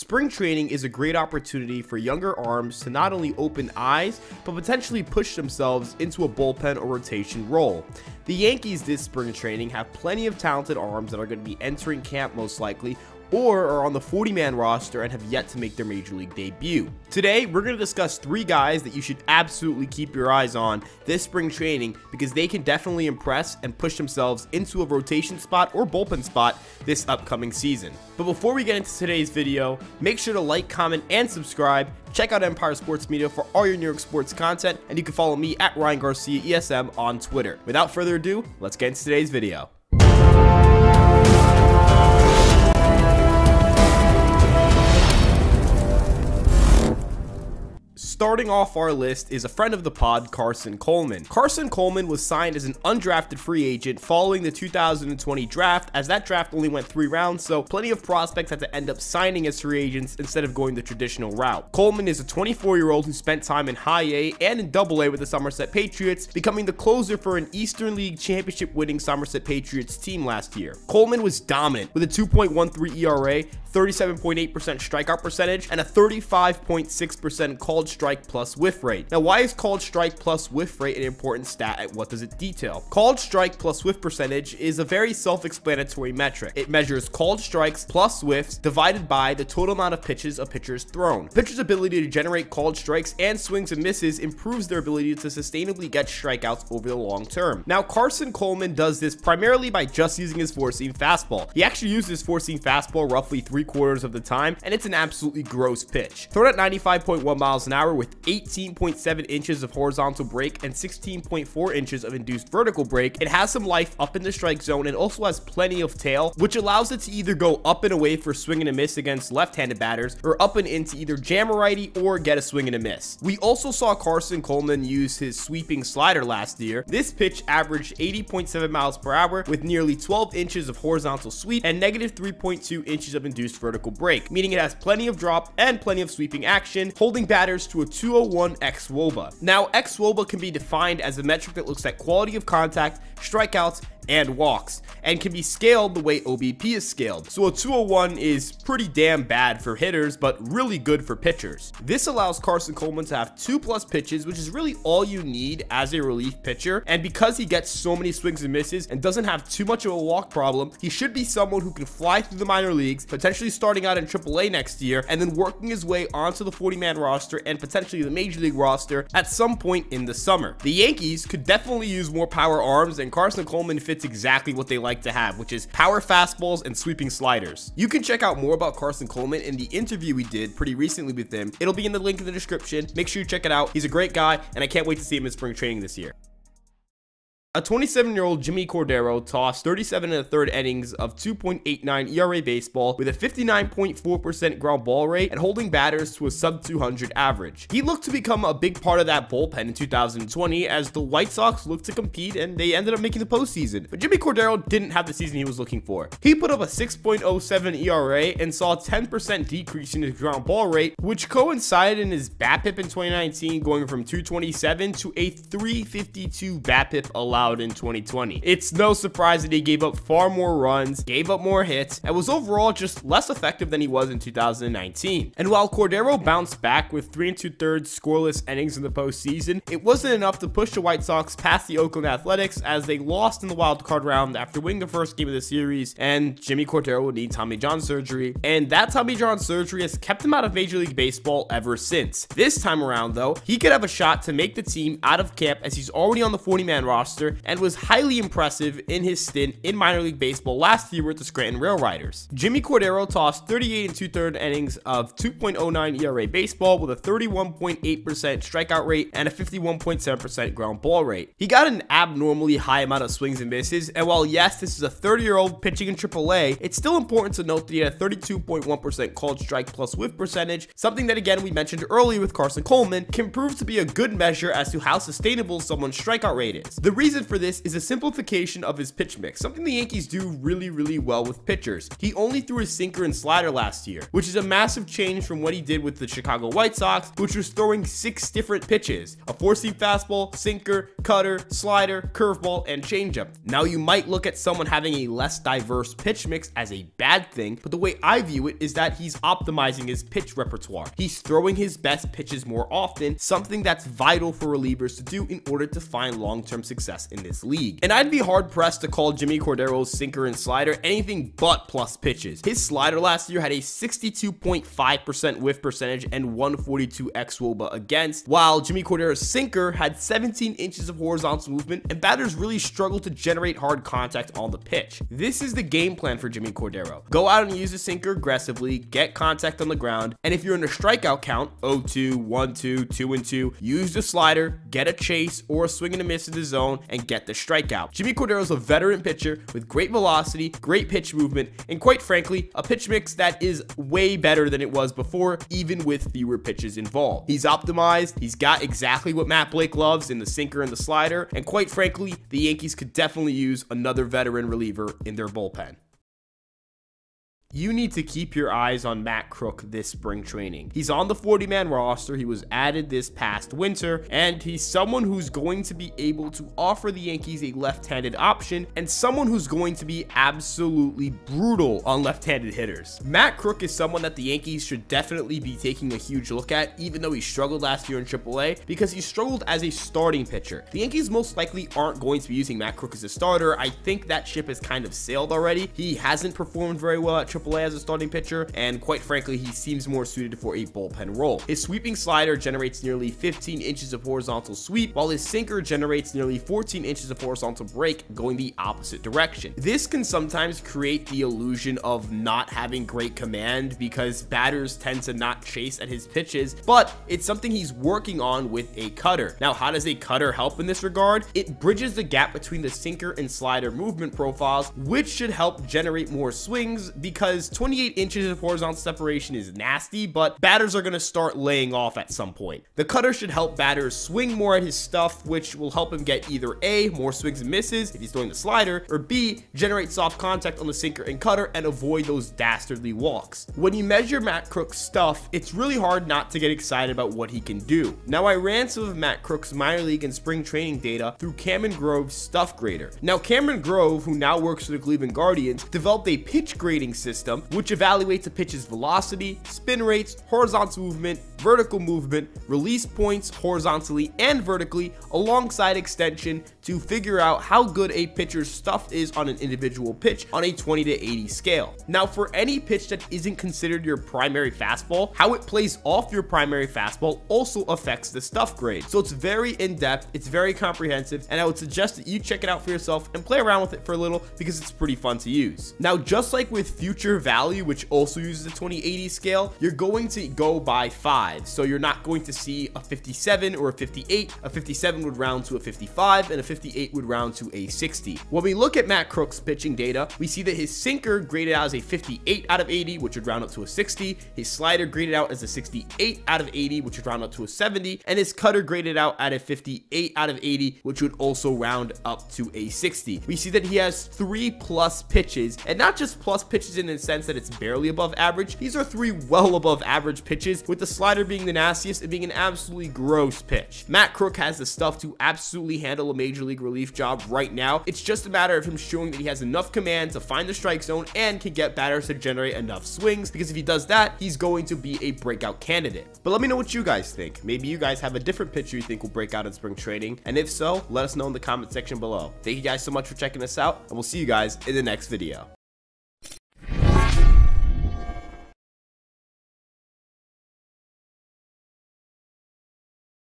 Spring training is a great opportunity for younger arms to not only open eyes, but potentially push themselves into a bullpen or rotation role. The Yankees this spring training have plenty of talented arms that are going to be entering camp most likely, or are on the 40-man roster and have yet to make their major league debut. Today, we're going to discuss 3 guys that you should absolutely keep your eyes on this spring training because they can definitely impress and push themselves into a rotation spot or bullpen spot this upcoming season. But before we get into today's video, make sure to like, comment, and subscribe. Check out Empire Sports Media for all your New York sports content, and you can follow me at Ryan Garcia ESM on Twitter. Without further ado, let's get into today's video. Starting off our list is a friend of the pod, Carson Coleman. Carson Coleman was signed as an undrafted free agent following the 2020 draft, as that draft only went 3 rounds, so plenty of prospects had to end up signing as free agents instead of going the traditional route. Coleman is a 24-year-old who spent time in High A and in Double A with the Somerset Patriots, becoming the closer for an Eastern League championship winning Somerset Patriots team last year. Coleman was dominant with a 2.13 ERA, 37.8% strikeout percentage, and a 35.6% called strike plus whiff rate. Now, why is called strike plus whiff rate an important stat and what does it detail? Called strike plus whiff percentage is a very self-explanatory metric. It measures called strikes plus whiffs divided by the total amount of pitches a pitcher's thrown. A pitcher's ability to generate called strikes and swings and misses improves their ability to sustainably get strikeouts over the long term. Now, Carson Coleman does this primarily by just using his four-seam fastball. He actually uses his four-seam fastball roughly 3/4 of the time, and it's an absolutely gross pitch. Thrown at 95.1 miles an hour with 18.7 inches of horizontal break and 16.4 inches of induced vertical break, it has some life up in the strike zone and also has plenty of tail, which allows it to either go up and away for swing and a miss against left-handed batters, or up and in to either jam a righty or get a swing and a miss. We also saw Carson Coleman use his sweeping slider last year. This pitch averaged 80.7 miles per hour with nearly 12 inches of horizontal sweep and negative 3.2 inches of induced vertical break, meaning it has plenty of drop and plenty of sweeping action, holding batters to a 201 xWOBA. Now, xWOBA can be defined as a metric that looks at quality of contact, strikeouts, and walks, and can be scaled the way OBP is scaled. So a 201 is pretty damn bad for hitters, but really good for pitchers. This allows Carson Coleman to have 2+ pitches, which is really all you need as a relief pitcher, and because he gets so many swings and misses and doesn't have too much of a walk problem, he should be someone who can fly through the minor leagues, potentially starting out in AAA next year, and then working his way onto the 40-man roster and potentially the major league roster at some point in the summer. The Yankees could definitely use more power arms, and Carson Coleman fits exactly what they like to have, which is power fastballs and sweeping sliders. You can check out more about Carson Coleman in the interview we did pretty recently with him. It'll be in the link in the description. Make sure you check it out. He's a great guy, and I can't wait to see him in spring training this year. A 27-year-old Jimmy Cordero tossed 37 1/3 innings of 2.89 ERA baseball with a 59.4% ground ball rate and holding batters to a sub-200 average. He looked to become a big part of that bullpen in 2020 as the White Sox looked to compete and they ended up making the postseason. But Jimmy Cordero didn't have the season he was looking for. He put up a 6.07 ERA and saw a 10% decrease in his ground ball rate, which coincided in his BABIP in 2019 going from 227 to a 352 BABIP allowed in 2020. It's no surprise that he gave up far more runs, gave up more hits, and was overall just less effective than he was in 2019. And while Cordero bounced back with 3 2/3 scoreless innings in the postseason, it wasn't enough to push the White Sox past the Oakland Athletics as they lost in the wild card round after winning the first game of the series, and Jimmy Cordero would need Tommy John surgery, and that Tommy John surgery has kept him out of Major League Baseball ever since. This time around though, he could have a shot to make the team out of camp as he's already on the 40-man roster and was highly impressive in his stint in minor league baseball last year with the Scranton Rail Riders. Jimmy Cordero tossed 38 2/3 innings of 2.09 ERA baseball with a 31.8% strikeout rate and a 51.7% ground ball rate. He got an abnormally high amount of swings and misses, and while yes, this is a 30-year-old pitching in AAA, it's still important to note that he had a 32.1% called strike plus whiff percentage, something that again we mentioned earlier with Carson Coleman can prove to be a good measure as to how sustainable someone's strikeout rate is. The reason reason for this is a simplification of his pitch mix, something the Yankees do really well with pitchers. He only threw his sinker and slider last year, which is a massive change from what he did with the Chicago White Sox, which was throwing 6 different pitches: a 4-seam fastball, sinker, cutter, slider, curveball, and changeup. Now, you might look at someone having a less diverse pitch mix as a bad thing, but the way I view it is that he's optimizing his pitch repertoire. He's throwing his best pitches more often, something that's vital for relievers to do in order to find long-term success in this league. And I'd be hard-pressed to call Jimmy Cordero's sinker and slider anything but plus pitches. His slider last year had a 62.5% whiff percentage and 142 xwOBA against, while Jimmy Cordero's sinker had 17 inches of horizontal movement, and batters really struggled to generate hard contact on the pitch. This is the game plan for Jimmy Cordero. Go out and use the sinker aggressively, get contact on the ground, and if you're in a strikeout count, 0-2, 1-2, 2-2, use the slider, get a chase or a swing and a miss in the zone, and get the strikeout. Jimmy Cordero is a veteran pitcher with great velocity, great pitch movement, and quite frankly, a pitch mix that is way better than it was before, even with fewer pitches involved. He's optimized, he's got exactly what Matt Blake loves in the sinker and the slider, and quite frankly, the Yankees could definitely use another veteran reliever in their bullpen. You need to keep your eyes on Matt Crook this spring training. He's on the 40-man roster. He was added this past winter, and he's someone who's going to be able to offer the Yankees a left-handed option and someone who's going to be absolutely brutal on left-handed hitters. Matt Crook is someone that the Yankees should definitely be taking a huge look at, even though he struggled last year in AAA, because he struggled as a starting pitcher. The Yankees most likely aren't going to be using Matt Crook as a starter. I think that ship has kind of sailed already. He hasn't performed very well at AAA as a starting pitcher, and quite frankly, he seems more suited for a bullpen role. His sweeping slider generates nearly 15 inches of horizontal sweep, while his sinker generates nearly 14 inches of horizontal break going the opposite direction. This can sometimes create the illusion of not having great command because batters tend to not chase at his pitches, but it's something he's working on with a cutter. Now, how does a cutter help in this regard? It bridges the gap between the sinker and slider movement profiles, which should help generate more swings because 28 inches of horizontal separation is nasty, but batters are going to start laying off at some point. The cutter should help batters swing more at his stuff, which will help him get either A, more swings and misses if he's throwing the slider, or B, generate soft contact on the sinker and cutter and avoid those dastardly walks. When you measure Matt Crook's stuff, it's really hard not to get excited about what he can do. Now, I ran some of Matt Crook's minor league and spring training data through Cameron Grove's stuff grader. Now, Cameron Grove, who now works for the Cleveland Guardians, developed a pitch grading system which evaluates a pitch's velocity, spin rates, horizontal movement, vertical movement, release points horizontally and vertically, alongside extension to figure out how good a pitcher's stuff is on an individual pitch on a 20 to 80 scale. Now, for any pitch that isn't considered your primary fastball, how it plays off your primary fastball also affects the stuff grade. So it's very in-depth, it's very comprehensive, and I would suggest that you check it out for yourself and play around with it for a little because it's pretty fun to use. Now, just like with future value, which also uses a 20/80 scale, you're going to go by 5. So you're not going to see a 57 or a 58. A 57 would round to a 55 and a 58 would round to a 60. When we look at Matt Crook's pitching data, we see that his sinker graded out as a 58 out of 80, which would round up to a 60. His slider graded out as a 68 out of 80, which would round up to a 70. And his cutter graded out at a 58 out of 80, which would also round up to a 60. We see that he has 3 plus pitches, and not just plus pitches in the sense that it's barely above average. These are 3 well above average pitches, with the slider being the nastiest and being an absolutely gross pitch. Matt Crook has the stuff to absolutely handle a major league relief job right now. It's just a matter of him showing that he has enough command to find the strike zone and can get batters to generate enough swings, because if he does that, he's going to be a breakout candidate. But let me know what you guys think. Maybe you guys have a different pitcher you think will break out in spring training, and if so, let us know in the comment section below. Thank you guys so much for checking us out, and we'll see you guys in the next video.